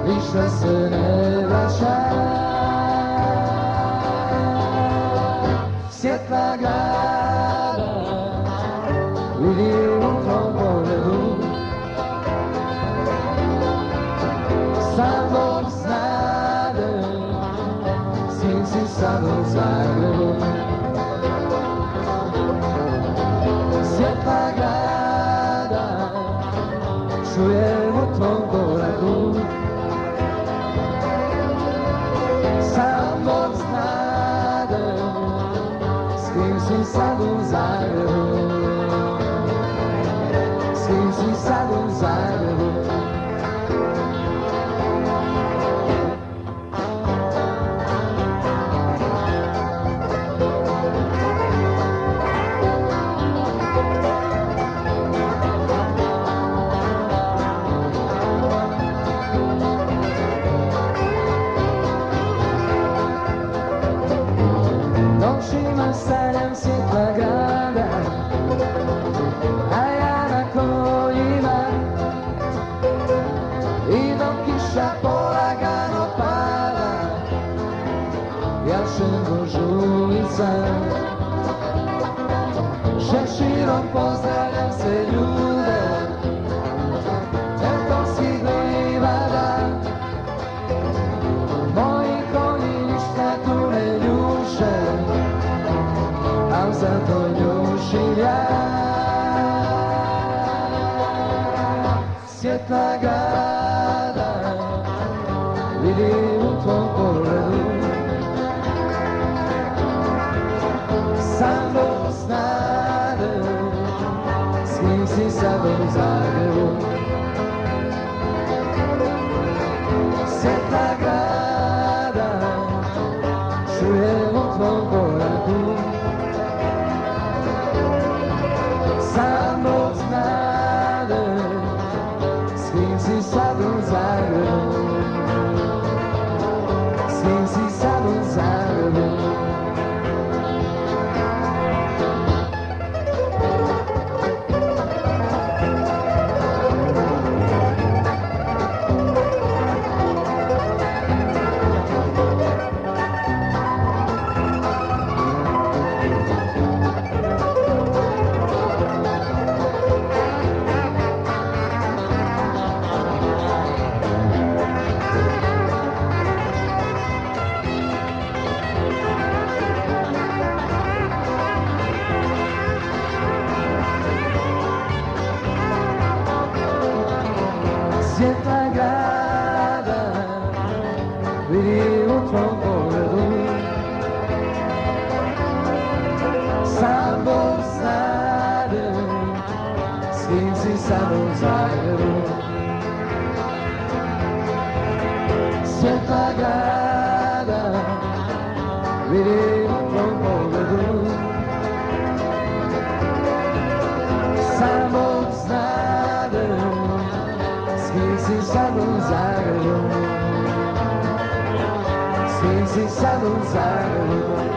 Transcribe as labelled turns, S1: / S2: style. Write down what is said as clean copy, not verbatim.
S1: Više se ne vraća. Svjetla grada vidim u tvom pogledu. Sam Bog znade, sin si sad u Zagrebu. Svjetla grada čujem u tvom koraku. Sam Bog znade, s kim si sad u Zagrebu. S kim si sad u Zagrebu. Noćima sanjam svjetla grada, a ja na koljima. I dok kiša polagano pada, ja šemo žulicam. Šeširom pozdravljam sve ljude, Ertonskih livada. Moji konji ništa tu ne ljuše, al zato ljušim ja. Svjetla grada vidim u tvom pogledu. Sam Bog znade, s kim si sad u Zagrebu. Svjetla grada čujem u tvom koraku. Sam Bog znade, s kim si sad u Zagrebu. S kim si sad u Zagrebu. Svjetla grada vidim u tvom pogledu. Sam Bog znade, s kim si sad u Zagrebu. Svjetla grada vidim u tvom pogledu. Sam Bog znade, s kim si sad u Zagrebu. S kim si sad u Zagrebu.